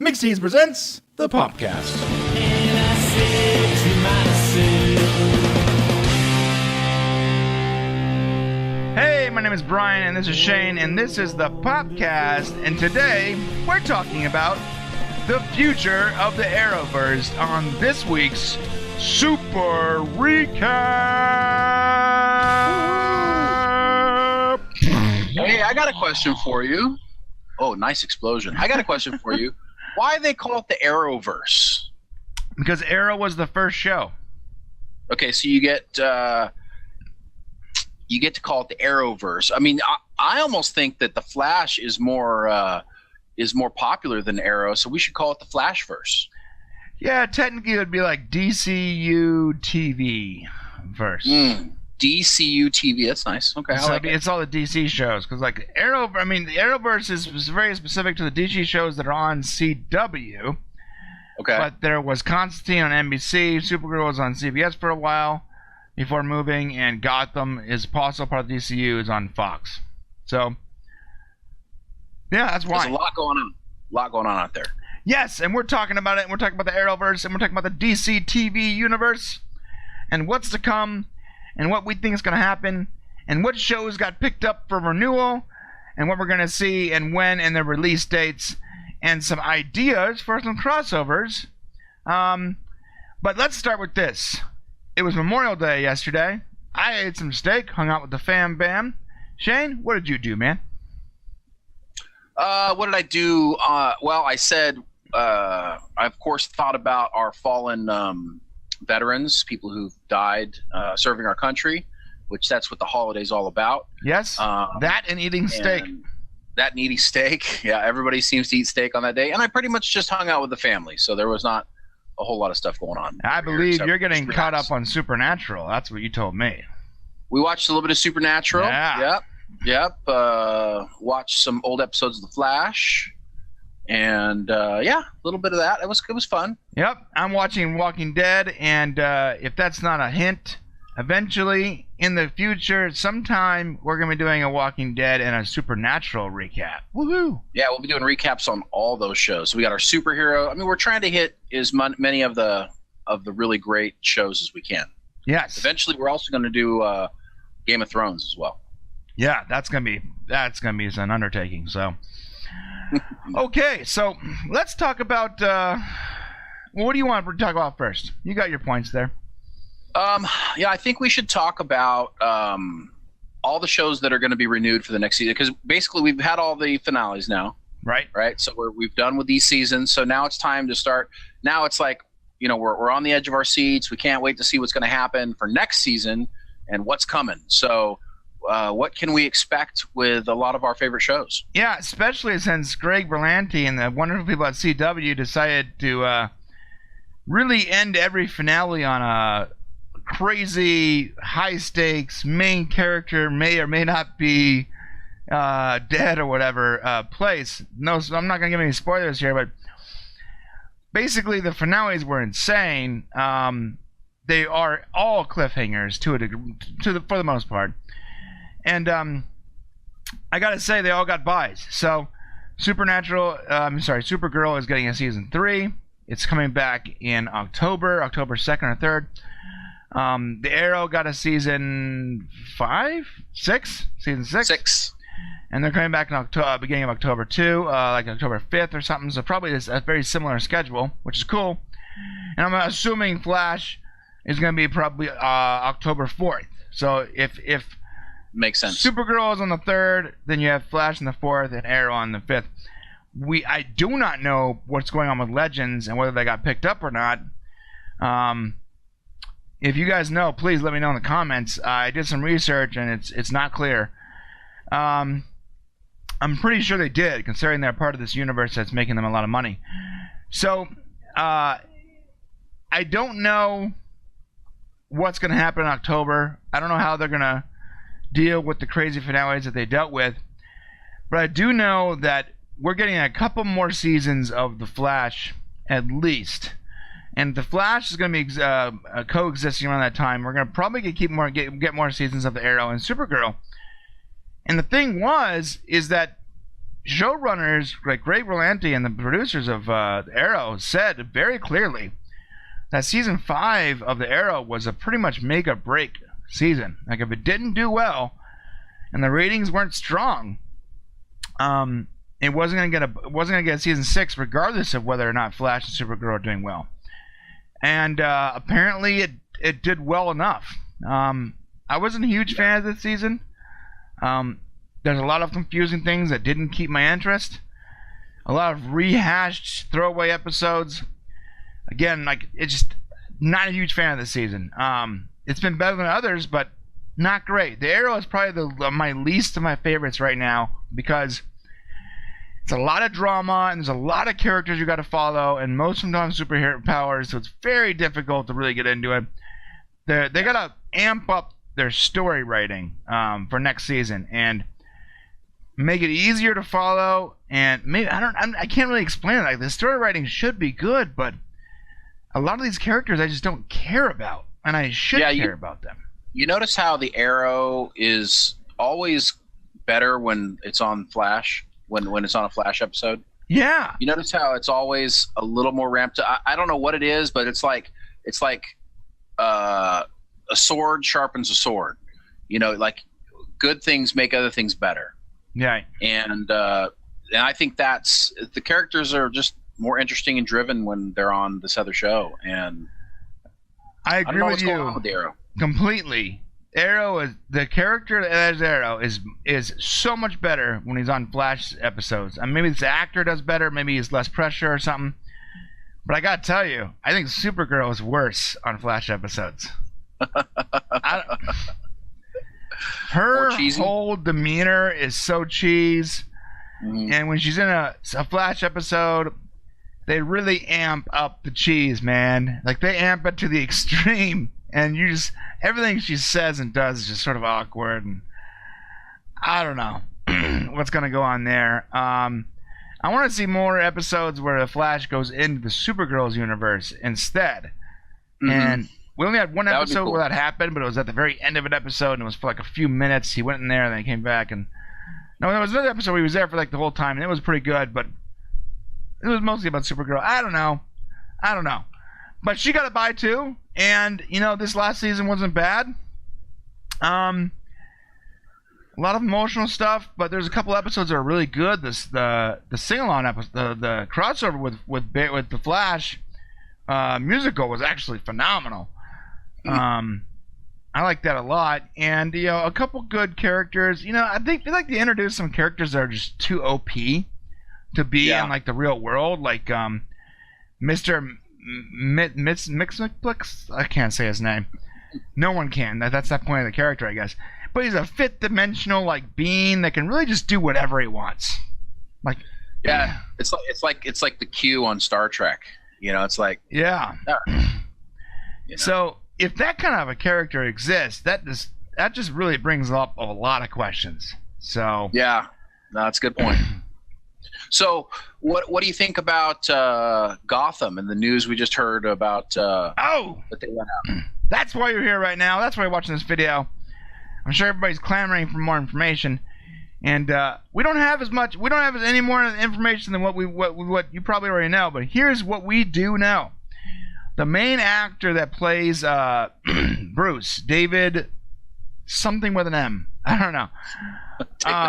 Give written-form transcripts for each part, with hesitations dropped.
Mixties presents the Popcast. Hey, my name is Brian, and this is Shane, and this is the Popcast, and today we're talking about the future of the Arrowverse on this week's Super Recap! Hey, I got a question for you. Oh, nice explosion. I got a question for you. Why they call it the Arrowverse? Because Arrow was the first show. Okay, so you get to call it the Arrowverse. I mean, I almost think that the Flash is more popular than Arrow, so we should call it the Flashverse. Yeah, technically it would be like DCU TV verse. DCU TV, that's nice. Okay, So it's all the DC shows, because like the Arrowverse is very specific to the DC shows that are on CW. Okay. But there was Constantine on NBC, Supergirl was on CBS for a while before moving, and Gotham is also part of the DCU, is on Fox. So, yeah, that's why. There's a lot going on out there. Yes, and we're talking about it, and we're talking about the Arrowverse, and we're talking about the DC TV universe, and what's to come, and what we think is going to happen, and what shows got picked up for renewal, and what we're going to see, and when, and the release dates, and some ideas for some crossovers. But let's start with this. It was Memorial Day yesterday. I ate some steak, hung out with the fam bam. Shane, what did you do, man? What did I do? Well, I said, I of course thought about our fallen veterans, people who've died serving our country, which that's what the holiday's all about. Yes, that and eating steak. That and eating steak. Yeah, everybody seems to eat steak on that day. And I pretty much just hung out with the family, so there was not a whole lot of stuff going on. I believe you're getting caught up on Supernatural. That's what you told me. We watched a little bit of Supernatural. Yeah. Yep. Watched some old episodes of The Flash. And yeah, a little bit of that. It was fun. Yep, I'm watching Walking Dead, and if that's not a hint, eventually in the future, sometime we're gonna be doing a Walking Dead and a Supernatural recap. Woohoo! Yeah, we'll be doing recaps on all those shows. So we got our superhero. I mean, we're trying to hit as many of the really great shows as we can. Yes. Eventually, we're also going to do Game of Thrones as well. Yeah, that's gonna be an undertaking. So. Okay, so let's talk about what do you want to talk about first? You got your points there. Yeah, I think we should talk about all the shows that are going to be renewed for the next season, because basically we've had all the finales now. Right. So we've done with these seasons, so now it's time to start. Now it's like, we're on the edge of our seats. We can't wait to see what's going to happen for next season and what's coming. So what can we expect with a lot of our favorite shows? Yeah, especially since Greg Berlanti and the wonderful people at CW decided to really end every finale on a crazy, high-stakes main character may or may not be dead or whatever place. No, so I'm not going to give any spoilers here, but basically the finales were insane. They are all cliffhangers for the most part. And I gotta say, they all got buys. So, Supergirl is getting a season 3. It's coming back in October 2nd or 3rd. The Arrow got a season 6, and they're coming back in beginning of October too, like October 5th or something. So probably it's a very similar schedule, which is cool. And I'm assuming Flash is going to be probably October 4th. So if makes sense. Supergirl is on the 3rd, then you have Flash on the 4th, and Arrow on the 5th. I do not know what's going on with Legends and whether they got picked up or not. If you guys know, please let me know in the comments. I did some research, and it's not clear. I'm pretty sure they did, considering they're part of this universe that's making them a lot of money. So, I don't know what's going to happen in October. I don't know how they're going to deal with the crazy finales that they dealt with, but I do know that we're getting a couple more seasons of The Flash at least, and The Flash is going to be coexisting around that time. We're going to probably get more seasons of The Arrow and Supergirl. And the thing is that showrunners like Greg Berlanti and the producers of Arrow said very clearly that season 5 of the Arrow was a pretty much make or break season. Like if it didn't do well and the ratings weren't strong, it wasn't gonna get season 6 regardless of whether or not Flash and Supergirl are doing well. And apparently it did well enough. I wasn't a huge fan of this season. There's a lot of confusing things that didn't keep my interest. A lot of rehashed throwaway episodes. Again, like it's just not a huge fan of this season. It's been better than others, but not great. The Arrow is probably my least of my favorites right now because it's a lot of drama and there's a lot of characters you got to follow, and most of them don't have superhero powers, so it's very difficult to really get into it. They got to amp up their story writing for next season and make it easier to follow. And maybe I can't really explain it. Like the story writing should be good, but a lot of these characters I just don't care about, and I should care about them. You notice how the Arrow is always better when it's on Flash, when it's on a Flash episode? Yeah. You notice how it's always a little more ramped up? I don't know what it is, but it's like a sword sharpens a sword. You know, like good things make other things better. Yeah. And I think that's the characters are just more interesting and driven when they're on this other show. And I agree with you going on with the Arrow. Completely. Arrow is the character that is Arrow is so much better when he's on Flash episodes. I mean, maybe the actor does better, maybe he's less pressure or something. But I gotta tell you, I think Supergirl is worse on Flash episodes. Her whole demeanor is so cheese, and when she's in a Flash episode, they really amp up the cheese, man. Like they amp it to the extreme, and you just everything she says and does is just sort of awkward, and I don't know what's gonna go on there. I want to see more episodes where the Flash goes into the Supergirl's universe instead, and we only had one episode where that happened, but it was at the very end of an episode, and it was for like a few minutes. He went in there, and then he came back, and no, there was another episode where he was there for like the whole time, and it was pretty good, but it was mostly about Supergirl. I don't know, but she got a bye too, and you know this last season wasn't bad. A lot of emotional stuff, but there's a couple episodes that are really good. The sing-along episode, the crossover with the Flash musical was actually phenomenal. I like that a lot, and you know, a couple good characters. You know, I think they like to introduce some characters that are just too OP to be in like the real world, like Mr. Mixmix. I can't say his name. No one can. That's that point of the character, I guess. But he's a fifth-dimensional like being that can really just do whatever he wants. Like, yeah, it's like the Q on Star Trek. You know, it's like you know. So if that kind of a character exists, that just really brings up a lot of questions. So yeah, no, that's a good point. So what do you think about Gotham and the news we just heard about? That they went out. That's why you're here right now. That's why you're watching this video. I'm sure everybody's clamoring for more information, and we don't have any more information than what you probably already know. But here's what we do know: the main actor that plays Bruce, David, something with an M, I don't know.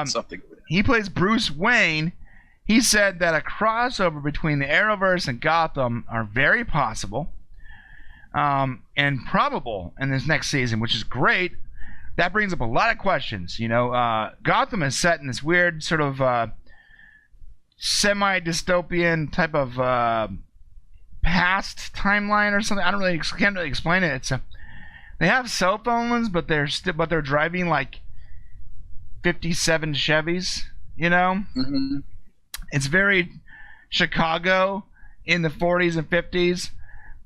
Something. He plays Bruce Wayne. He said that a crossover between the Arrowverse and Gotham are very possible, and probable in this next season, which is great. That brings up a lot of questions. You know, Gotham is set in this weird sort of semi-dystopian type of past timeline or something. Can't really explain it. They have cell phones, but they're driving like 57 Chevys. You know, it's very Chicago in the 40s and 50s,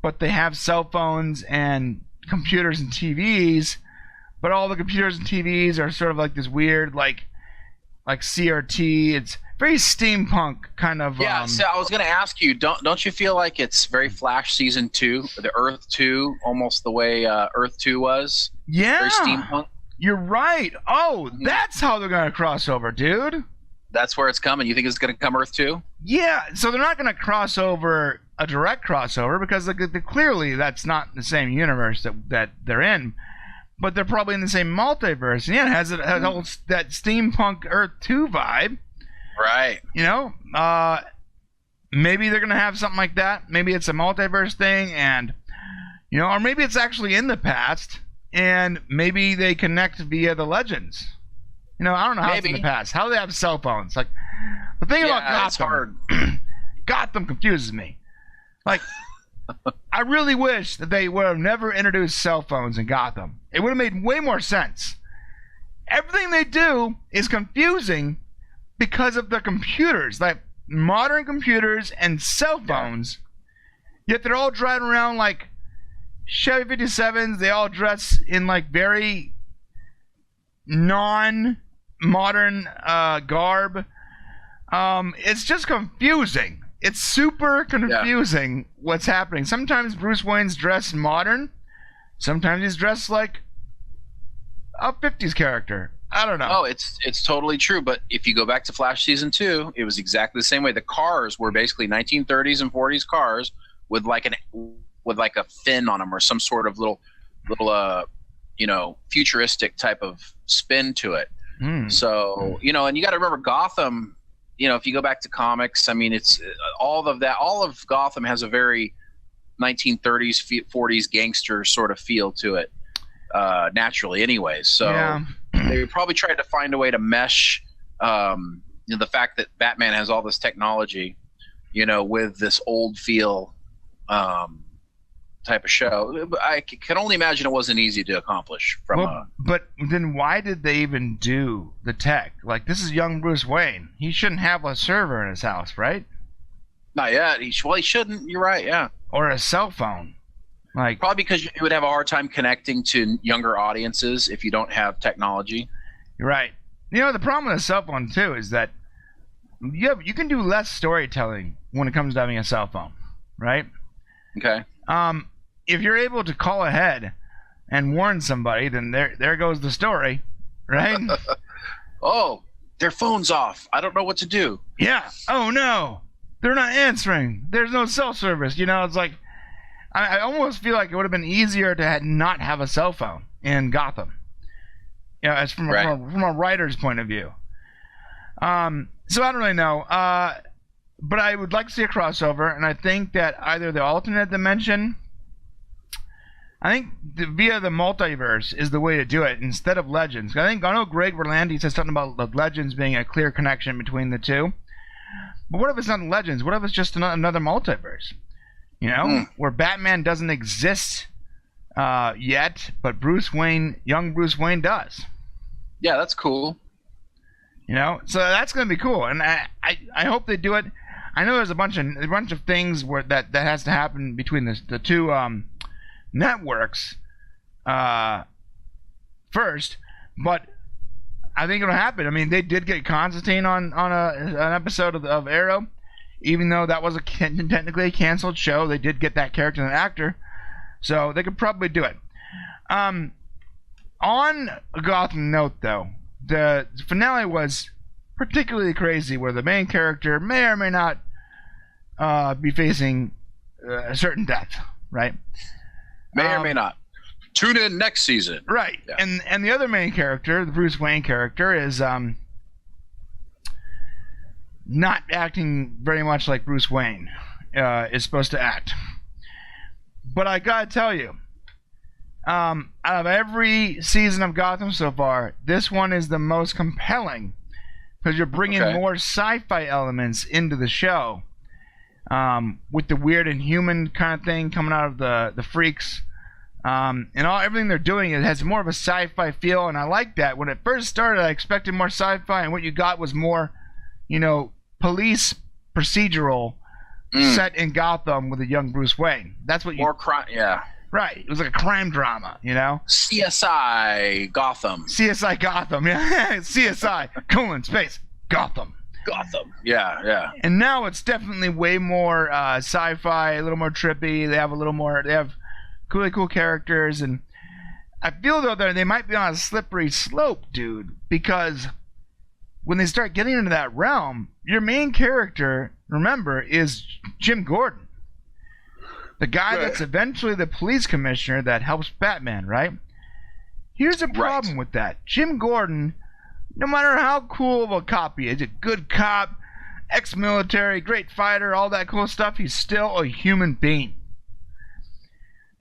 but they have cell phones and computers and TVs. But all the computers and TVs are sort of like this weird, like CRT. It's very steampunk kind of. Yeah, so I was going to ask you, don't you feel like it's very Flash season 2, the Earth 2, almost the way Earth 2 was? Yeah, very steampunk. You're right. Oh, that's how they're going to cross over, dude. That's where it's coming. You think it's going to come Earth 2? Yeah, so they're not going to cross over a direct crossover because clearly that's not the same universe that they're in, but they're probably in the same multiverse. And yeah, it has that steampunk Earth 2 vibe. Right. You know, maybe they're going to have something like that. Maybe it's a multiverse thing, and, you know, or maybe it's actually in the past, and maybe they connect via the legends. You know, I don't know how it's in the past. How do they have cell phones? Like, the thing about Gotham, it's hard. Gotham confuses me. Like, I really wish that they would have never introduced cell phones in Gotham. It would have made way more sense. Everything they do is confusing because of the computers, like modern computers and cell phones. Yet they're all driving around like Chevy 57s. They all dress in like very non-modern garb. It's just confusing. It's super confusing what's happening. Sometimes Bruce Wayne's dressed modern. Sometimes he's dressed like a 50s character. I don't know. Oh, it's totally true. But if you go back to Flash season 2, it was exactly the same way. The cars were basically 1930s and 40s cars with like a fin on them or some sort of little you know, futuristic type of spin to it. So, you know, and you got to remember Gotham. You know, if you go back to comics, I mean, it's all of Gotham has a very 1930s, 40s gangster sort of feel to it, naturally anyways. So they probably tried to find a way to mesh, you know, the fact that Batman has all this technology, you know, with this old feel, type of show. I can only imagine it wasn't easy to accomplish. But then why did they even do the tech? Like, this is young Bruce Wayne. He shouldn't have a server in his house, right? Not yet. He shouldn't. You're right. Yeah. Or a cell phone. Like, probably because you would have a hard time connecting to younger audiences if you don't have technology. You're right. You know, the problem with a cell phone too is that you can do less storytelling when it comes to having a cell phone, right? Okay. If you're able to call ahead and warn somebody, then there goes the story, right? Oh, their phone's off. I don't know what to do. Yeah. Oh no, they're not answering. There's no cell service. You know, it's like I almost feel like it would have been easier to not have a cell phone in Gotham. You know, as from a writer's point of view. So I don't really know. But I would like to see a crossover, and I think that either the alternate dimension, I think via the multiverse is the way to do it instead of Legends. I know Greg Berlanti said something about the Legends being a clear connection between the two. But what if it's not Legends? What if it's just another multiverse? You know, where Batman doesn't exist yet, but young Bruce Wayne does. Yeah, that's cool. You know, so that's going to be cool, and I hope they do it. I know there's a bunch of things where that has to happen between the two networks first, but I think it'll happen. I mean, they did get Constantine on an episode of Arrow, even though that was technically a canceled show. They did get that character and actor, so they could probably do it. On a Gotham note, though, the finale was particularly crazy, where the main character may or may not be facing a certain death, right? May or may not. Tune in next season. Right. Yeah. And the other main character, the Bruce Wayne character, is not acting very much like Bruce Wayne is supposed to act. But I gotta tell you, out of every season of Gotham so far, this one is the most compelling because you're bringing more sci-fi elements into the show, with the weird and human kind of thing coming out of the freaks, and everything they're doing. It has more of a sci-fi feel, and I like that. When it first started, I expected more sci-fi, and what you got was more, you know, police procedural set in Gotham with a young Bruce Wayne. That's what more crime. Yeah. Right. It was like a crime drama, you know? CSI Gotham. CSI Gotham, yeah. CSI, space, Gotham. Yeah. And now it's definitely way more sci-fi, a little more trippy. They have really cool characters. And I feel, though, that they might be on a slippery slope, dude, because when they start getting into that realm, your main character, remember, is Jim Gordon. The guy that's eventually the police commissioner that helps Batman, right? Here's the problem with that. Jim Gordon, no matter how cool of a cop he is, a good cop, ex-military, great fighter, all that cool stuff, he's still a human being.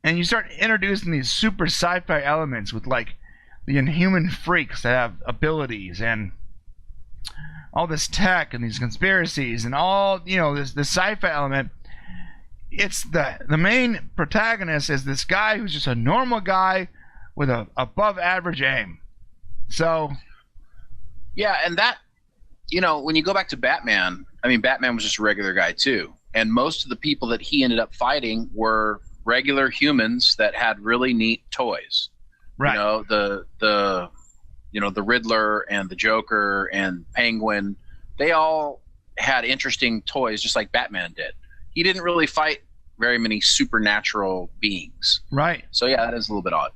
And you start introducing these super sci-fi elements with like the inhuman freaks that have abilities and all this tech and these conspiracies and all, this sci-fi element. It's the main protagonist is this guy who's just a normal guy with a above average aim. So yeah, and that, when you go back to Batman, I mean, Batman was just a regular guy too, and most of the people that he ended up fighting were regular humans that had really neat toys. Right. The Riddler and the Joker and Penguin, they all had interesting toys just like Batman did. He didn't really fight very many supernatural beings. Right. So yeah, that is a little bit odd.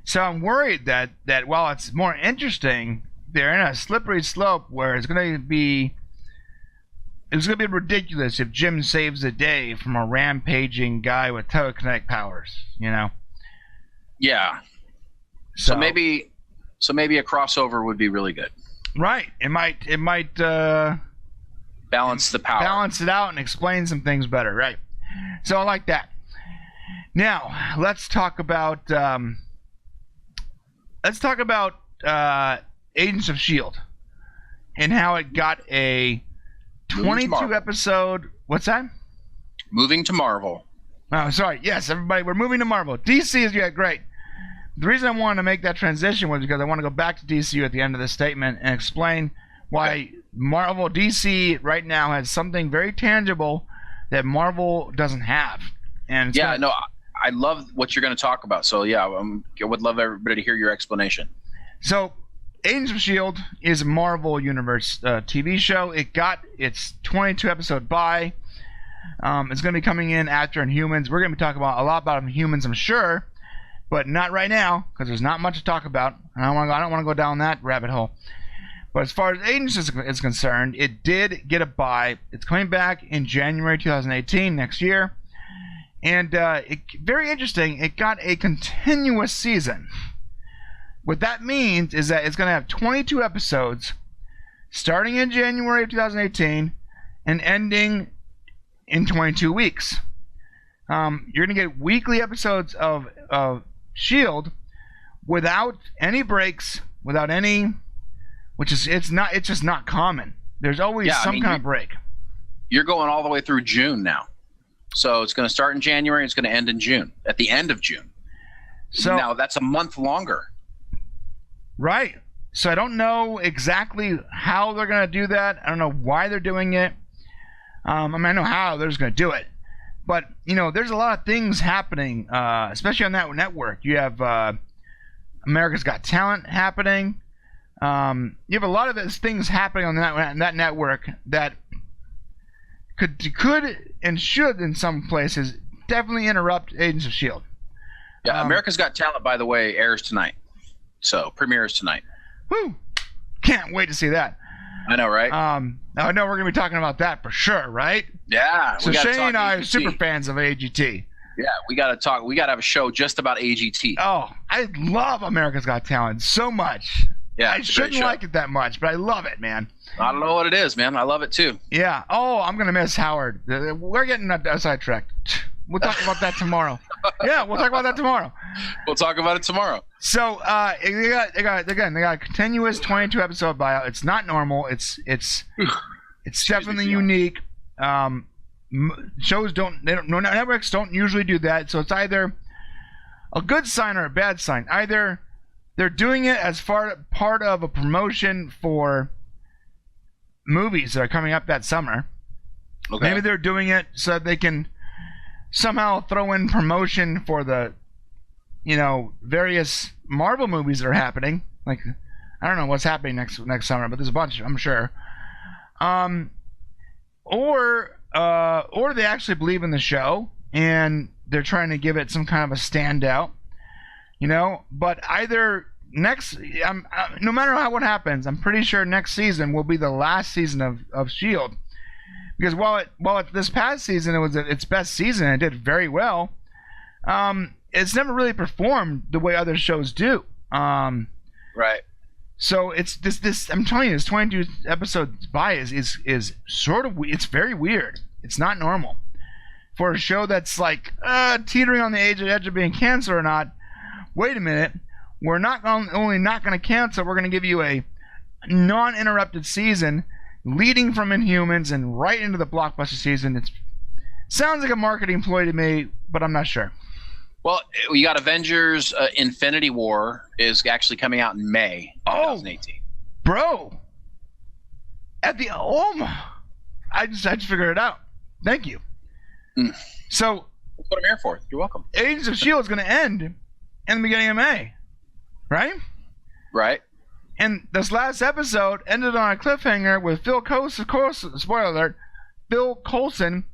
So I'm worried that while it's more interesting, they're in a slippery slope where it's going to be ridiculous if Jim saves the day from a rampaging guy with telekinetic powers, Yeah. So maybe a crossover would be really good. Right. It might balance the power. Balance it out and explain some things better, right? So I like that. Now, let's talk about Agents of S.H.I.E.L.D. and how it got a 22 episode. What's that? Moving to Marvel. Oh, sorry. Yes, everybody, we're moving to Marvel. DC is great. The reason I wanted to make that transition was because I want to go back to DCU at the end of the statement and explain why Marvel DC right now has something very tangible that Marvel doesn't have. And I love what you're going to talk about. So yeah, I would love everybody to hear your explanation. So Agents of S.H.I.E.L.D. is a Marvel Universe TV show. It got its 22 episode bye. It's going to be coming in after Inhumans. We're going to be talking a lot about Inhumans, I'm sure, but not right now because there's not much to talk about. I don't want to go down that rabbit hole. But as far as Agents is concerned, it did get a bye. It's coming back in January 2018, next year. And very interesting, it got a continuous season. What that means is that it's going to have 22 episodes starting in January of 2018 and ending in 22 weeks. You're going to get weekly episodes of S.H.I.E.L.D. without any breaks, without any... it's just not common. There's always some kind of break. You're going all the way through June now. So it's going to start in January and it's going to end in June, at the end of June. So now that's a month longer. Right. So I don't know exactly how they're going to do that. I don't know why they're doing it. I know how they're just going to do it. But, there's a lot of things happening, especially on that network. You have America's Got Talent happening. You have a lot of those things happening on that network that could and should in some places definitely interrupt Agents of S.H.I.E.L.D. Yeah, America's Got Talent, by the way, airs tonight. So premieres tonight. Woo! Can't wait to see that. I know, right? I know we're gonna be talking about that for sure, right? Yeah. So Shane and I are super fans of AGT. Yeah, we gotta talk. We gotta have a show just about AGT. Oh, I love America's Got Talent so much. Yeah, I shouldn't like it that much, but I love it, man. I don't know what it is, man. I love it too. Yeah. Oh, I'm gonna miss Howard. We're getting sidetracked. We'll talk about that tomorrow. Yeah, we'll talk about that tomorrow. We'll talk about it tomorrow. So they got a continuous 22 episode buyout. It's not normal. It's definitely unique. Shows networks don't usually do that. So it's either a good sign or a bad sign. Either they're doing it as part of a promotion for movies that are coming up that summer. Okay. Maybe they're doing it so that they can somehow throw in promotion for the, various Marvel movies that are happening. Like, I don't know what's happening next summer, but there's a bunch, I'm sure. Or they actually believe in the show and they're trying to give it some kind of a standout. But either no matter what happens, I'm pretty sure next season will be the last season of Shield, because while this past season it was its best season and it did very well, it's never really performed the way other shows do. Right. So it's this. I'm telling you, this 22 episodes by is sort of it's very weird. It's not normal for a show that's like teetering on the edge of being canceled or not. Wait a minute, we're not only not going to cancel, we're going to give you a non-interrupted season leading from Inhumans and right into the blockbuster season. It sounds like a marketing ploy to me, but I'm not sure. Well, we got Avengers Infinity War is actually coming out in May 2018. Bro. I just figured it out. Thank you. So that's what I'm here for. You're welcome. Agents of S.H.I.E.L.D. is going to end in the beginning of May. Right? Right. And this last episode ended on a cliffhanger with Phil Coulson, spoiler alert, Phil Coulson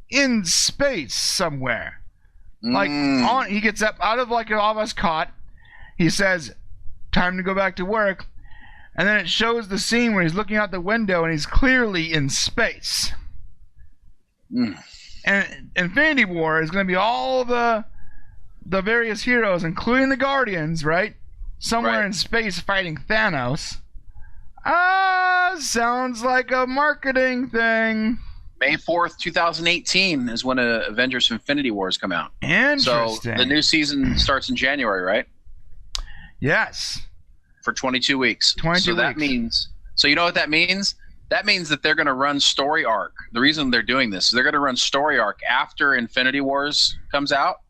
in space somewhere. He gets up out of like all of us caught. He says, "Time to go back to work," and then it shows the scene where he's looking out the window and he's clearly in space. And Infinity War is going to be all the various heroes, including the Guardians, right? Somewhere in space fighting Thanos. Sounds like a marketing thing. May 4th, 2018 is when Avengers Infinity Wars come out. Interesting. So the new season starts in January, right? Yes. For 22 weeks. 22 weeks. That means, so you know what that means? That means that they're going to run story arc. The reason they're doing this is they're going to run story arc after Infinity Wars comes out.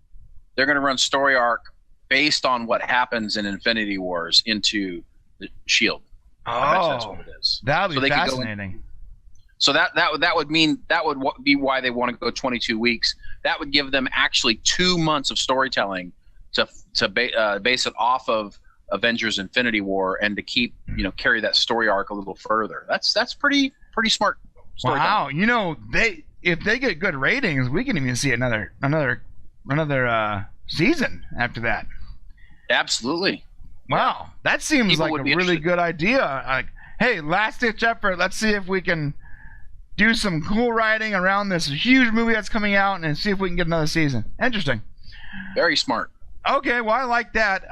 They're going to run story arc based on what happens in Infinity Wars into the S.H.I.E.L.D. I bet that's what it is. That would be fascinating. So that would mean that would be why they want to go 22 weeks. That would give them actually 2 months of storytelling to base it off of Avengers Infinity War and to keep carry that story arc a little further. That's pretty smart storytelling. Wow, if they get good ratings, we can even see another season after that. Absolutely. Wow, that seems like a really good idea. Like, hey, last ditch effort. Let's see if we can do some cool writing around this huge movie that's coming out and see if we can get another season. Interesting. Very smart. Okay, well, I like that.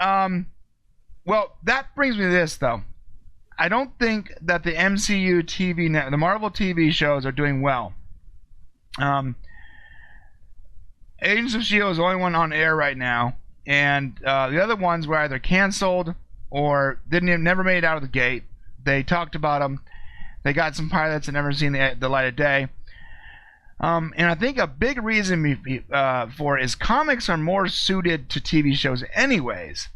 Well, that brings me to this, though. I don't think that the MCU the Marvel TV shows are doing well. Agents of S.H.I.E.L.D. is the only one on air right now, and the other ones were either canceled or never made it out of the gate. They talked about them. They got some pilots that never seen the light of day. And I think a big reason for it is comics are more suited to TV shows anyways.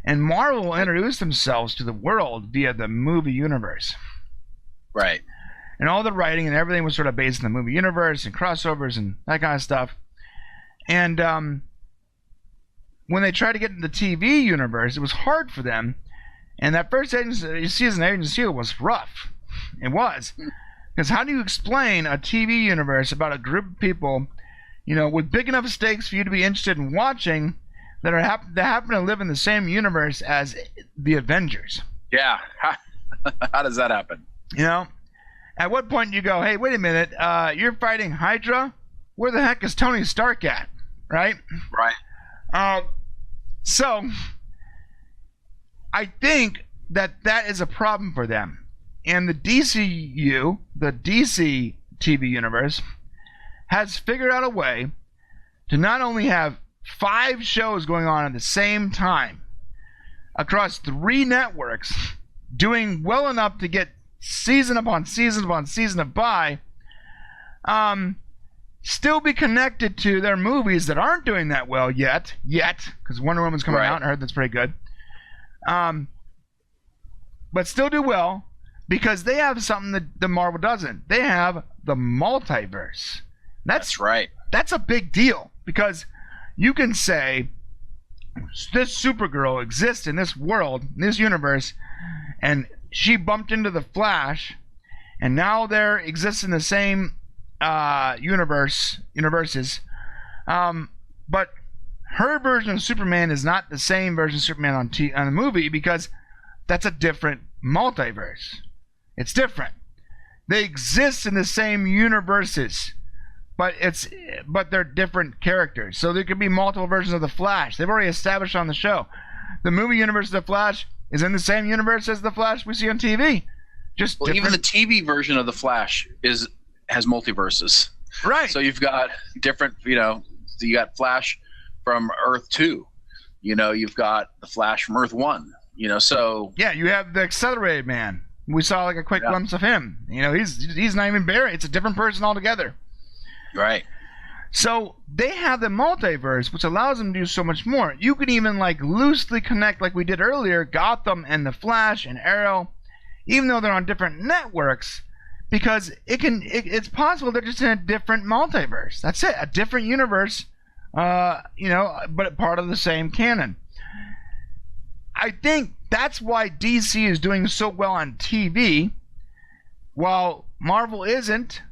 And Marvel will introduce themselves to the world via the movie universe. Right. And all the writing and everything was sort of based in the movie universe and crossovers and that kind of stuff. And when they tried to get into the TV universe, it was hard for them. And that first season of Agents of S.H.I.E.L.D. was rough. It was. Because how do you explain a TV universe about a group of people, with big enough stakes for you to be interested in watching that happen to live in the same universe as the Avengers? Yeah. How does that happen? At what point do you go, hey, wait a minute, you're fighting Hydra? Where the heck is Tony Stark at? Right? Right. So, I think that is a problem for them. And the DCU, the DC TV universe, has figured out a way to not only have 5 shows going on at the same time across 3 networks, doing well enough to get season upon season upon season of buy, still be connected to their movies that aren't doing that well yet, because Wonder Woman's coming out, and I heard that's pretty good. But still do well, because they have something that the Marvel doesn't. They have the multiverse. That's right. That's a big deal, because you can say this Supergirl exists in this world, in this universe, and she bumped into the Flash, and now they're exist in the same universes. But her version of Superman is not the same version of Superman on the movie because that's a different multiverse. It's different. They exist in the same universes, but they're different characters. So there could be multiple versions of the Flash. They've already established on the show. The movie universe of the Flash is in the same universe as the Flash we see on TV. Just even the TV version of the Flash has multiverses. Right. So you've got different, you got Flash from Earth 2. You've got the Flash from Earth 1. So yeah, you have the Accelerated Man. We saw like a quick glimpse of him. He's not even Barry. It's a different person altogether. Right. So they have the multiverse, which allows them to do so much more. You can even like loosely connect, like we did earlier, Gotham and the Flash and Arrow, even though they're on different networks, because it's possible they're just in a different multiverse. That's it, a different universe, but part of the same canon. I think that's why DC is doing so well on TV, while Marvel isn't,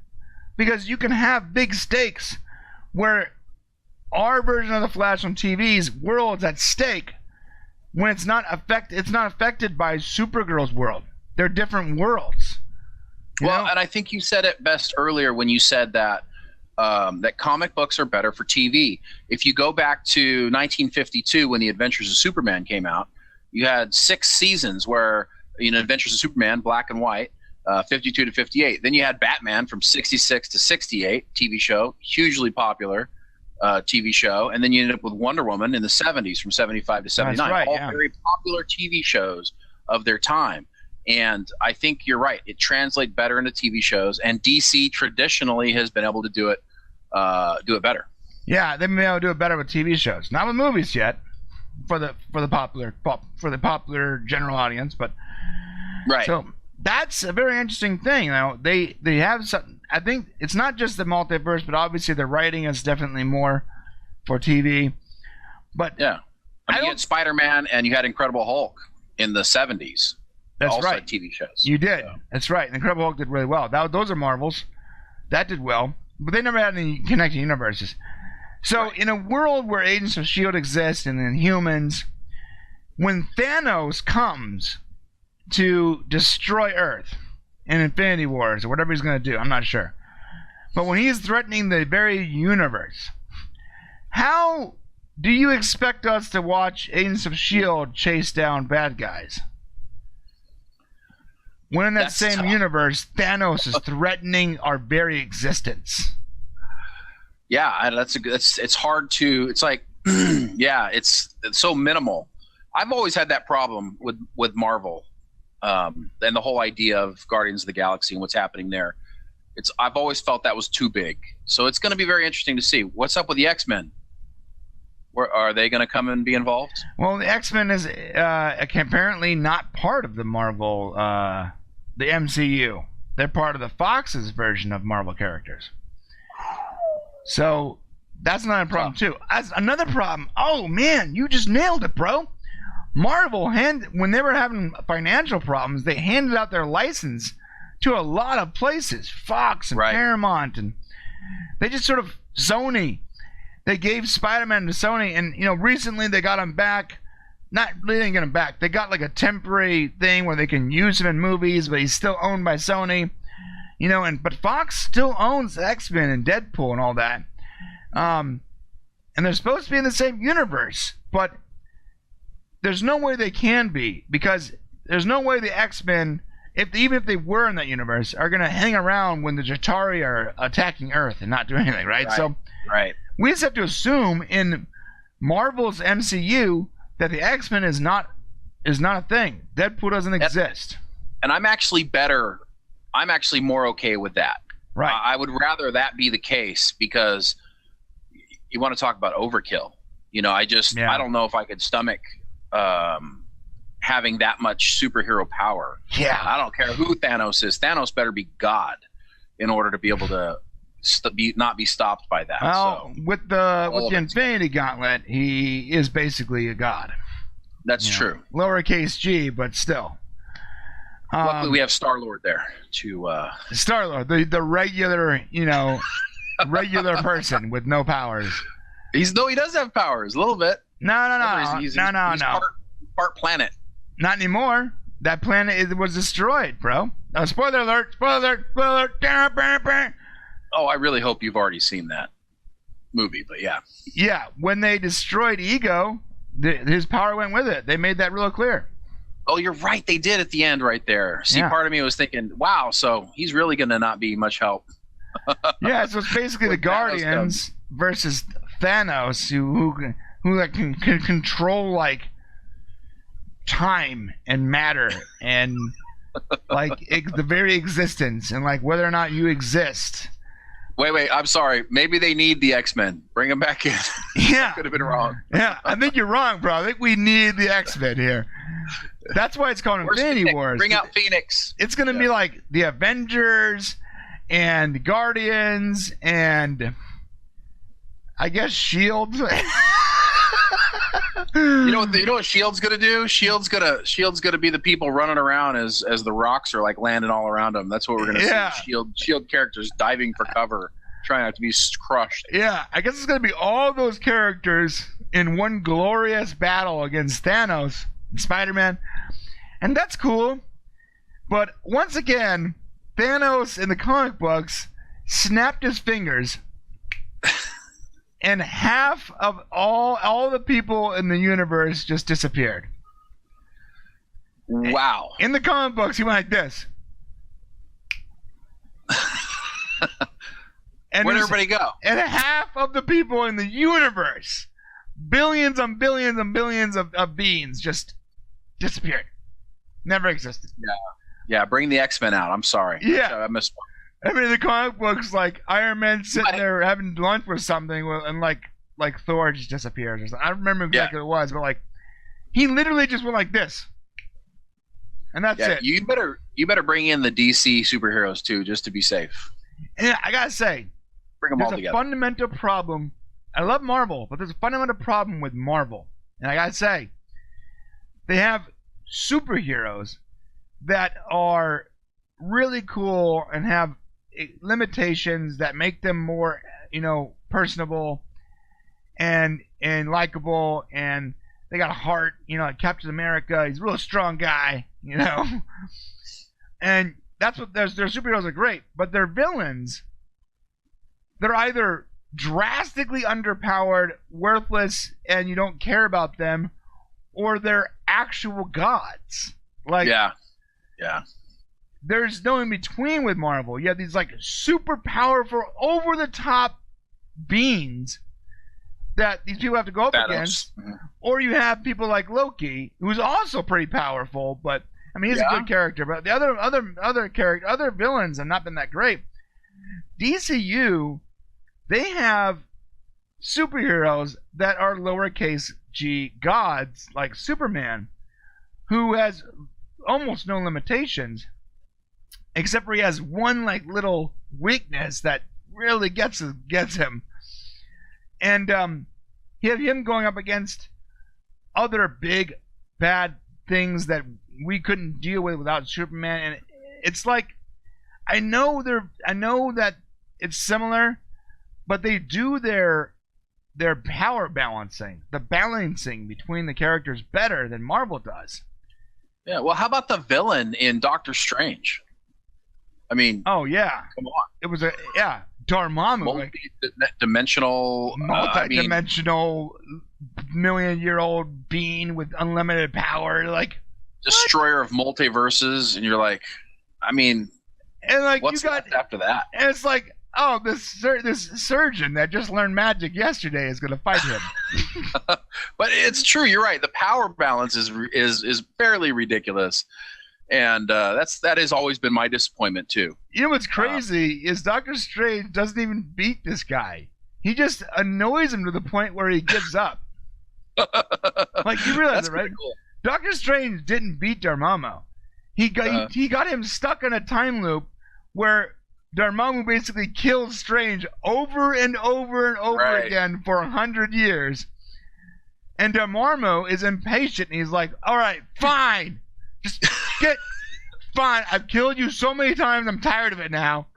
because you can have big stakes where our version of the Flash on TV's world's at stake when it's not affected by Supergirl's world. They're different worlds. And I think you said it best earlier when you said that that comic books are better for TV. If you go back to 1952 when The Adventures of Superman came out, you had 6 seasons where Adventures of Superman, black and white, 52 to 58. Then you had Batman from 66 to 68, TV show, hugely popular TV show. And then you ended up with Wonder Woman in the 70s from 75 to 79. That's right, all very popular TV shows of their time. And I think you're right. It translates better into TV shows, and DC traditionally has been able to do it better. Yeah, they've been able to do it better with TV shows, not with movies yet, for the popular general audience. But right. So that's a very interesting thing. They have some. I think it's not just the multiverse, but obviously the writing is definitely more for TV. But yeah, you had Spider-Man and you had Incredible Hulk in the 70s. That's also right. TV shows. You did. So. That's right. Incredible Hulk did really well. Those are Marvels. That did well. But they never had any connecting universes. So in a world where Agents of S.H.I.E.L.D. exist and Inhumans, when Thanos comes to destroy Earth in Infinity Wars or whatever he's going to do, I'm not sure. But when he's threatening the very universe, how do you expect us to watch Agents of S.H.I.E.L.D. chase down bad guys? When in that same universe, Thanos is threatening our very existence. Yeah, it's hard to. It's like, yeah, it's so minimal. I've always had that problem with Marvel, and the whole idea of Guardians of the Galaxy and what's happening there. I've always felt that was too big. So it's going to be very interesting to see what's up with the X-Men. Are they going to come and be involved? Well, the X-Men is apparently not part of the Marvel, the MCU. They're part of the Fox's version of Marvel characters. So that's not a problem too. That's another problem. Oh man, you just nailed it, bro. Marvel when they were having financial problems, they handed out their license to a lot of places, Fox and Paramount, and they just sort of Sony. They gave Spider-Man to Sony, and recently they got him back. Not really didn't get him back. They got like a temporary thing where they can use him in movies, but he's still owned by Sony. But Fox still owns X-Men and Deadpool and all that. And they're supposed to be in the same universe, but there's no way they can be, because there's no way the X-Men, even if they were in that universe, are going to hang around when the Chitauri are attacking Earth and not do anything, right? So we just have to assume in Marvel's MCU that the X-Men is not a thing. Deadpool doesn't exist. And I'm actually more okay with that. Right. I would rather that be the case, because you want to talk about overkill. I don't know if I could stomach having that much superhero power. Yeah. I don't care who Thanos is. Thanos better be God in order to be able to not be stopped by that. Well, with the Infinity Gauntlet, he is basically a god. That's true. Lowercase g, but still. Luckily, we have Star-Lord there to. Star-Lord, the regular, regular person with no powers. He does have powers a little bit. No. He's No. Part planet. Not anymore. That planet was destroyed, bro. Spoiler alert! Spoiler alert! Oh, I really hope you've already seen that movie, but yeah. Yeah, when they destroyed Ego, his power went with it. They made that real clear. Oh, you're right. They did at the end right there. See, Yeah. part of me was thinking, wow, so he's really going to not be much help. Yeah, so it's basically the When Thanos Guardians versus Thanos, who like can control like time and matter and like the very existence and like whether or not you exist. Wait, I'm sorry. Maybe they need the X-Men. Bring them back in. Yeah. Could have been wrong. Yeah, I think you're wrong, bro. I think we need the X-Men here. That's why it's called Where's Infinity Phoenix? Wars. Bring out Phoenix. It's going to be like the Avengers and the Guardians and I guess Shield. You know what Shield's gonna do? Shield's gonna be the people running around as the rocks are like landing all around them. That's what we're gonna see. Shield characters diving for cover, trying not to be crushed. Yeah, I guess it's gonna be all those characters in one glorious battle against Thanos and Spider-Man, and that's cool. But once again, Thanos in the comic books snapped his fingers. And half of all the people in the universe just disappeared. Wow. In the comic books, he went like this. And where'd everybody go? And half of the people in the universe, billions and billions and billions of beings, just disappeared. Never existed. Yeah, bring the X-Men out. I'm sorry. Yeah. I missed one. I mean, the comic books, like Iron Man sitting there having lunch with something, and like Thor just disappears. Or something. I don't remember exactly what it was, but like he literally just went like this, and that's it. You better bring in the DC superheroes too, just to be safe. And I gotta say, bring them all together. There's a fundamental problem. I love Marvel, but there's a fundamental problem with Marvel, and I gotta say, they have superheroes that are really cool and have limitations that make them more, personable and likable, and they got a heart, like Captain America. He's a real strong guy, and that's what their superheroes are great, but their villains, they're either drastically underpowered, worthless, and you don't care about them, or they're actual gods. Like yeah. There's no in between with Marvel. You have these like super powerful, over the top beings that these people have to go up against, or you have people like Loki, who's also pretty powerful, but I mean he's a good character. But the other villains have not been that great. DCU, they have superheroes that are lowercase g gods, like Superman, who has almost no limitations. Except for he has one like little weakness that really gets him, and you have him going up against other big bad things that we couldn't deal with without Superman. And it's like I know that it's similar, but they do their power balancing, the balancing between the characters better than Marvel does. Yeah. Well, how about the villain in Doctor Strange? I mean, oh yeah, come on! It was Dormammu, multi-dimensional, million-year-old being with unlimited power, like destroyer of multiverses, and you're like, I mean, and like what's you got left after that? And it's like, oh, this surgeon that just learned magic yesterday is going to fight him. But it's true. You're right. The power balance is fairly ridiculous. And that has always been my disappointment too. You know what's crazy is Doctor Strange doesn't even beat this guy. He just annoys him to the point where he gives up. Like you realize it, right? Cool. Doctor Strange didn't beat Dormammu. He got him stuck in a time loop where Dormammu basically kills Strange over and over and over again for 100 years. And Dormammu is impatient and he's like, all right, fine. Just fine. I've killed you so many times. I'm tired of it now.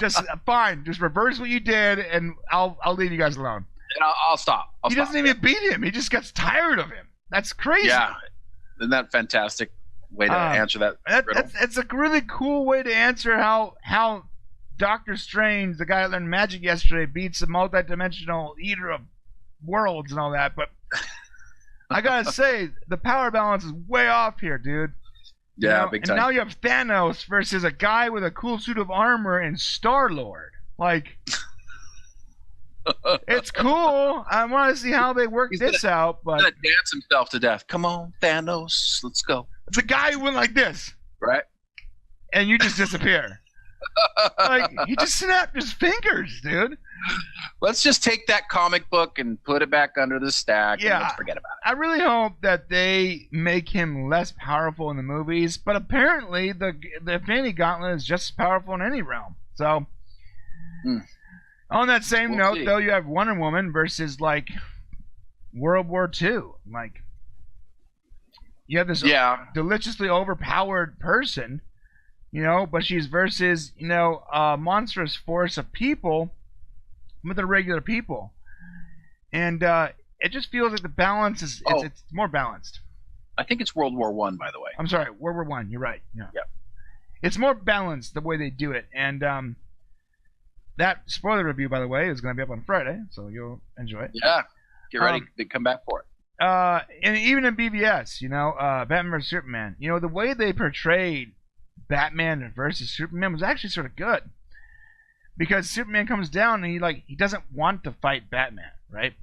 Just fine. Just reverse what you did, and I'll leave you guys alone. And I'll stop. He doesn't even beat him. He just gets tired of him. That's crazy. Yeah. Isn't that fantastic way to answer that? It's a really cool way to answer how Doctor Strange, the guy that learned magic yesterday, beats a multi-dimensional eater of worlds and all that. But I gotta say, the power balance is way off here, dude. Yeah, big time. And now you have Thanos versus a guy with a cool suit of armor and Star-Lord. Like, it's cool. I want to see how they work this out. But he's gonna dance himself to death. Come on, Thanos, let's go. It's a guy who went like this, right? And you just disappear. Like, he just snapped his fingers, dude. Let's just take that comic book and put it back under the stack. Yeah, and let's forget about it. I really hope that they make him less powerful in the movies, but apparently the Infinity Gauntlet is just as powerful in any realm. So, on that same note, though, you have Wonder Woman versus like World War II. Like, you have this deliciously overpowered person, but she's versus a monstrous force of people. With the regular people, and it just feels like the balance is it's more balanced. I think it's World War I, by the way. I'm sorry, World War I. You're right. Yeah. Yep. It's more balanced the way they do it, and that spoiler review, by the way, is going to be up on Friday, so you'll enjoy it. Yeah, get ready to come back for it. And even in BVS, Batman vs Superman, the way they portrayed Batman versus Superman was actually sort of good. Because Superman comes down and he doesn't want to fight Batman, right?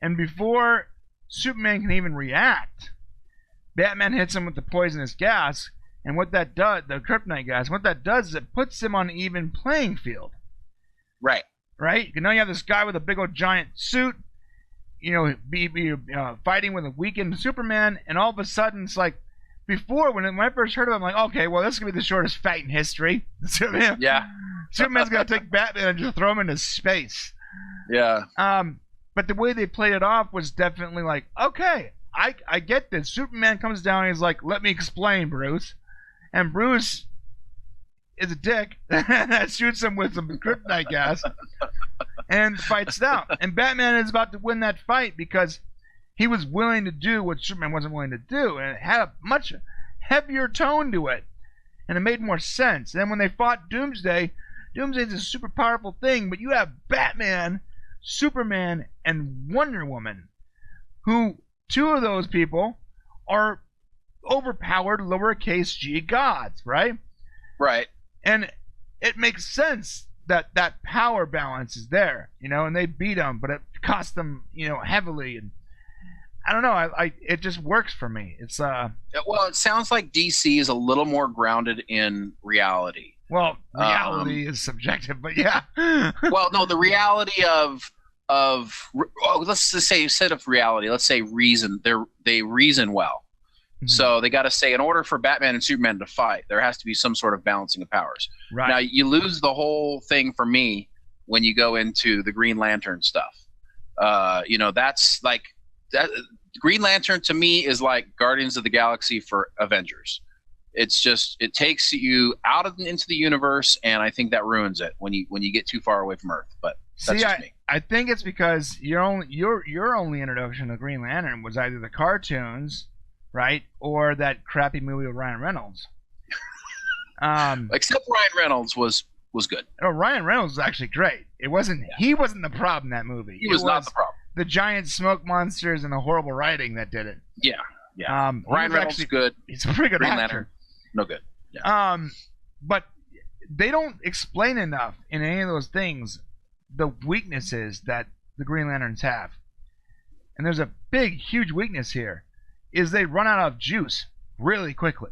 And before Superman can even react, Batman hits him with the poisonous gas, and what that does, the kryptonite gas, what that does is it puts him on an even playing field. Right. Right? You have this guy with a big old giant suit, fighting with a weakened Superman, and all of a sudden it's like, before, when I first heard of it, I'm like, okay, well, this is going to be the shortest fight in history. Yeah. Superman's going to take Batman and just throw him into space. Yeah. But the way they played it off was definitely like, okay, I get this. Superman comes down and he's like, let me explain, Bruce. And Bruce is a dick that shoots him with some kryptonite gas and fights it out. And Batman is about to win that fight because he was willing to do what Superman wasn't willing to do, and it had a much heavier tone to it, and it made more sense. And then when they fought Doomsday, Doomsday's a super powerful thing, but you have Batman, Superman, and Wonder Woman, who two of those people are overpowered lowercase g gods, right? Right. And it makes sense that that power balance is there, and they beat them, but it cost them, heavily. And I don't know. It just works for me. It's well, it sounds like DC is a little more grounded in reality. Well, reality is subjective, but yeah. Well, no, the reality of let's just say instead of reality, let's say reason. They reason well. Mm-hmm. So they got to say in order for Batman and Superman to fight, there has to be some sort of balancing of powers. Right. Now you lose the whole thing for me when you go into the Green Lantern stuff. That's like. That Green Lantern to me is like Guardians of the Galaxy for Avengers. It's just it takes you out into the universe, and I think that ruins it when you get too far away from Earth. But that's just me. I think it's because your only introduction to Green Lantern was either the cartoons, right, or that crappy movie with Ryan Reynolds. Except Ryan Reynolds was good. No, Ryan Reynolds was actually great. It wasn't. Yeah. He wasn't the problem in that movie. He was not the problem. The giant smoke monsters and the horrible writing that did it. Yeah. Ryan Reynolds is good. He's a pretty good Green actor. Lantern, no good. Yeah. But they don't explain enough in any of those things the weaknesses that the Green Lanterns have. And there's a big, huge weakness here, is they run out of juice really quickly.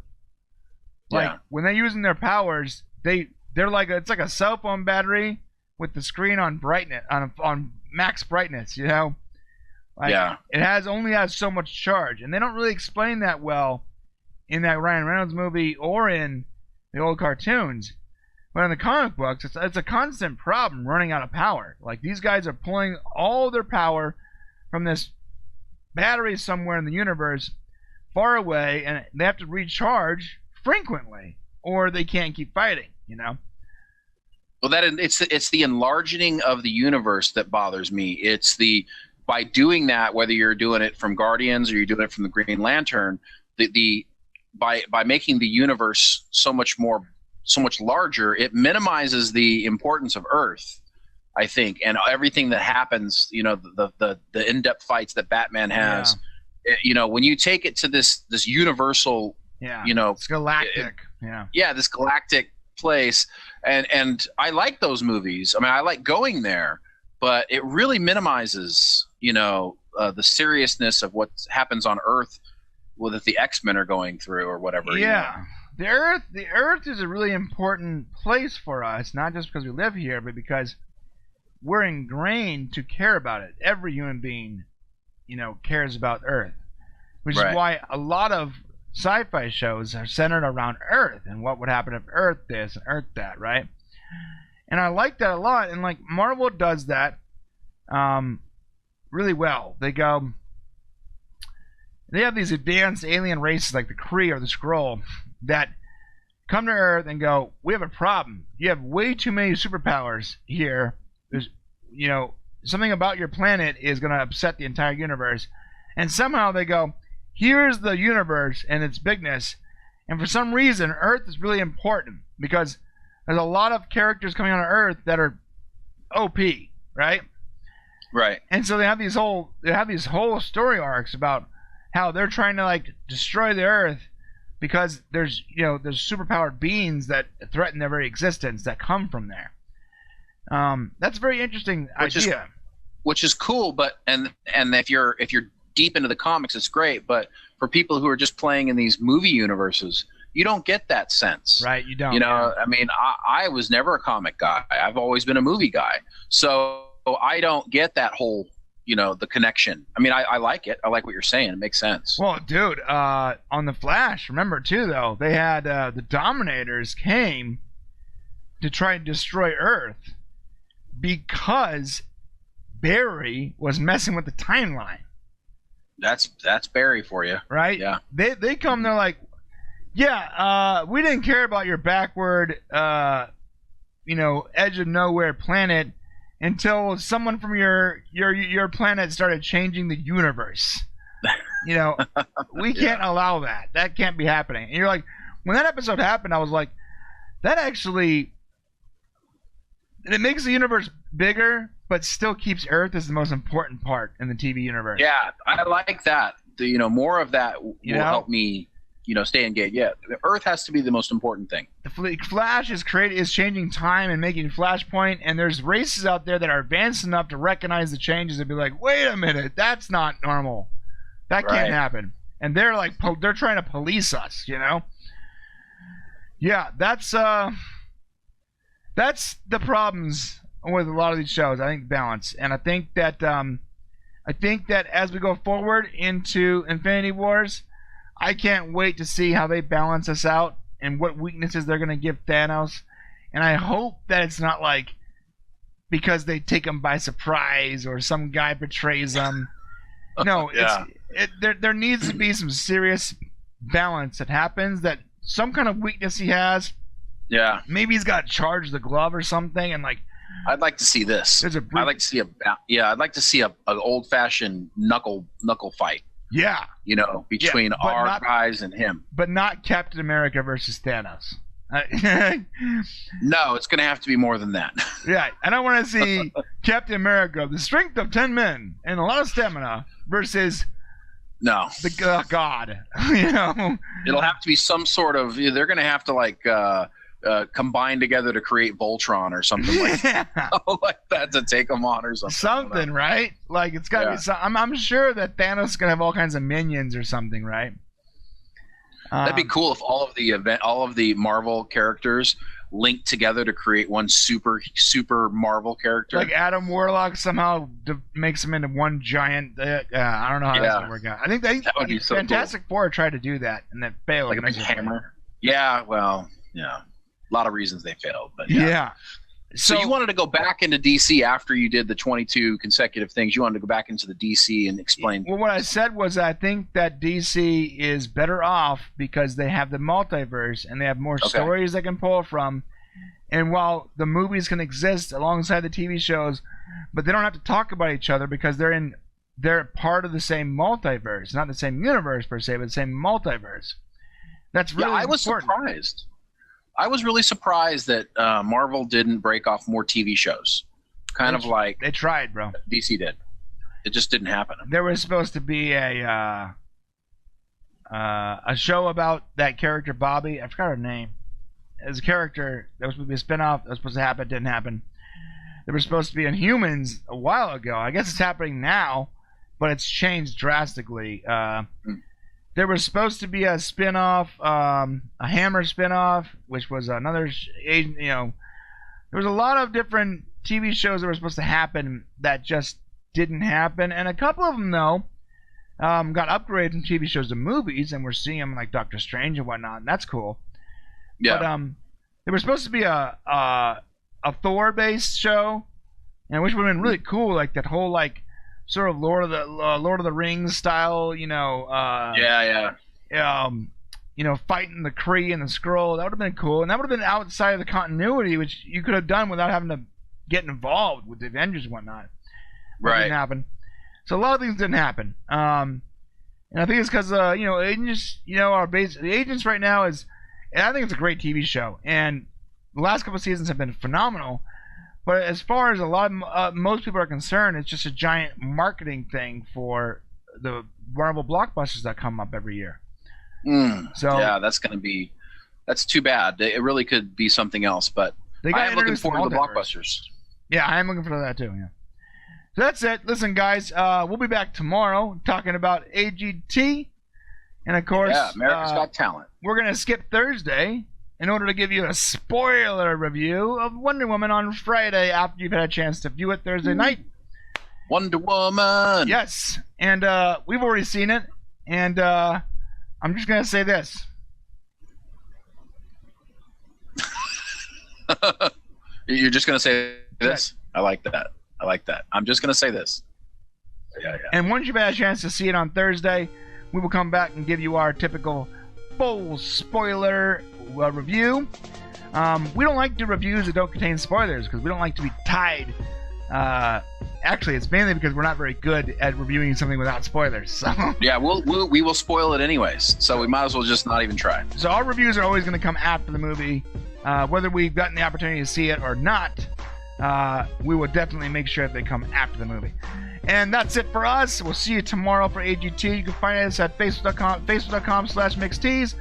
Like when they're using their powers, they're like it's like a cell phone battery with the screen on brightness on max brightness, it only has so much charge, and they don't really explain that well in that Ryan Reynolds movie or in the old cartoons. But in the comic books, it's a constant problem running out of power. Like these guys are pulling all their power from this battery somewhere in the universe far away, and they have to recharge frequently or they can't keep fighting, Well, it's the enlarging of the universe that bothers me. It's the by doing that, whether you're doing it from Guardians or you're doing it from the Green Lantern, the by making the universe so much larger, it minimizes the importance of Earth, I think, and everything that happens. You know, the in-depth fights that Batman has. Yeah. You know, when you take it to this universal, you know, it's galactic. This galactic place, and I like those movies. I mean, I like going there, but it really minimizes, you know, the seriousness of what happens on Earth, that the X-Men are going through or whatever. Yeah, you know? The Earth is a really important place for us, not just because we live here, but because we're ingrained to care about it. Every human being, you know, cares about Earth, which is why a lot of sci-fi shows are centered around Earth and what would happen if Earth this and Earth that, right? And I like that a lot, and like Marvel does that really well. They have these advanced alien races like the Kree or the Skrull that come to Earth and go, we have a problem. You have way too many superpowers here. There's, you know, something about your planet is going to upset the entire universe. And somehow they go, here's the universe and its bigness. And for some reason, Earth is really important because there's a lot of characters coming on Earth that are OP, right? Right. And so they have these whole story arcs about how they're trying to like destroy the Earth because there's superpowered beings that threaten their very existence that come from there. That's a very interesting idea. Which is cool, but and if you're deep into the comics, it's great. But for people who are just playing in these movie universes, you don't get that sense. Right, you don't. You know, I mean, I was never a comic guy. I've always been a movie guy. So I don't get that whole, you know, the connection. I mean, I like it. I like what you're saying. It makes sense. Well, dude, on The Flash, remember too, though, they had the Dominators came to try and destroy Earth because Barry was messing with the timeline. That's Barry for you. Right? Yeah. They come, they're like, yeah, we didn't care about your backward, you know, edge of nowhere planet until someone from your planet started changing the universe. You know, we can't allow that. That can't be happening. And you're like, when that episode happened, I was like, that actually, it makes the universe bigger, but still keeps Earth as the most important part in the TV universe. Yeah, I like that. You know, more of that will help me, you know, stay engaged. Yeah, Earth has to be the most important thing. The Flash is changing time and making Flashpoint, and there's races out there that are advanced enough to recognize the changes and be like, wait a minute, that's not normal. That can't happen. And they're like, they're trying to police us, you know? Yeah, that's the problems with a lot of these shows. I think balance, and I think that as we go forward into Infinity Wars, I can't wait to see how they balance us out and what weaknesses they're going to give Thanos. And I hope that it's not like because they take him by surprise or some guy betrays them. No, there needs to be some serious balance that happens, that some kind of weakness he has. Yeah. Maybe he's got to charge the glove or something, and like, I'd like to see this. I'd like to see an old-fashioned knuckle fight. Yeah. You know, between our guys and him. But not Captain America versus Thanos. No, it's going to have to be more than that. Yeah, I don't want to see Captain America, the strength of 10 men and a lot of stamina, versus the God. You know, it'll have to be some sort of. They're going to have to like combine together to create Voltron or something like that to take them on or something. Something, right? Like it's got to be. I'm sure that Thanos is going to have all kinds of minions or something, right? That'd be cool if all of the Marvel characters linked together to create one super Marvel character. Like Adam Warlock somehow makes them into one giant. I don't know how that's gonna work out. I think that would be so Fantastic cool. Four tried to do that and that failed. Like a big hammer. Yeah, well, yeah, a lot of reasons they failed, but yeah. So you wanted to go back into DC after you did the 22 consecutive things. You wanted to go back into the DC and explain. Well, what I said was I think that DC is better off because they have the multiverse and they have more stories they can pull from. And while the movies can exist alongside the TV shows, but they don't have to talk about each other because they're part of the same multiverse, not the same universe per se, but the same multiverse. That's really I was important. surprised. I was really surprised that Marvel didn't break off more TV shows, like they tried, bro. DC did. It just didn't happen. There was supposed to be a show about that character Bobby. I forgot her name. As a character that was supposed to be a spinoff that was supposed to happen, didn't happen. They were supposed to be in Humans a while ago. I guess it's happening now, but it's changed drastically. There was supposed to be a spinoff, a Hammer spinoff, which was another agent. There was a lot of different TV shows that were supposed to happen that just didn't happen, and a couple of them though got upgraded from TV shows to movies, and we're seeing them like Doctor Strange and whatnot, and that's cool. Yeah. But there was supposed to be a Thor-based show, and which would have been really cool, like that whole like sort of Lord of the Rings style, fighting the Kree and the Skrull. That would have been cool, and that would have been outside of the continuity, which you could have done without having to get involved with the Avengers and whatnot. Right. Didn't happen. So a lot of things didn't happen. And I think it's because agents, the agents right now is. And I think it's a great TV show, and the last couple of seasons have been phenomenal. But as far as most people are concerned, it's just a giant marketing thing for the Marvel blockbusters that come up every year. So yeah, that's too bad. It really could be something else, but I am looking forward to the blockbusters. Yeah, I am looking forward to that too. Yeah. So that's it. Listen, guys, we'll be back tomorrow talking about AGT. And of course, America's Got Talent. We're going to skip Thursday in order to give you a spoiler review of Wonder Woman on Friday after you've had a chance to view it Thursday night. Wonder Woman! Yes. And we've already seen it. And I'm just going to say this. You're just going to say this? I like that. I'm just going to say this. Yeah. And once you've had a chance to see it on Thursday, we will come back and give you our typical full spoiler review. We don't like to do reviews that don't contain spoilers because we don't like to be tied. Actually, it's mainly because we're not very good at reviewing something without spoilers. So. Yeah, we will spoil it anyways, so we might as well just not even try. So our reviews are always going to come after the movie. Whether we've gotten the opportunity to see it or not, we will definitely make sure that they come after the movie. And that's it for us. We'll see you tomorrow for AGT. You can find us at facebook.com/mixtees,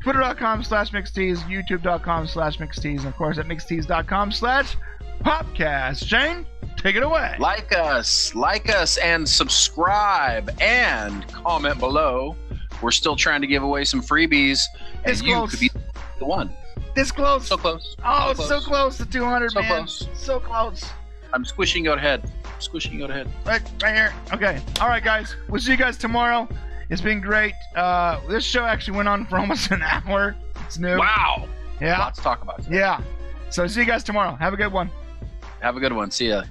twitter.com/mixtees, youtube.com/mixtees, and of course at mixtees.com/popcast. Shane, take it away. Like us, and subscribe, and comment below. We're still trying to give away some freebies, and you could be the one. This close. So close. Oh, so close to 200, so man. Close. So close. I'm squishing your head. Right here. Okay. All right, guys. We'll see you guys tomorrow. It's been great. This show actually went on for almost an hour. It's new. Wow. Yeah. Lots to talk about today. Yeah. So see you guys tomorrow. Have a good one. Have a good one. See ya.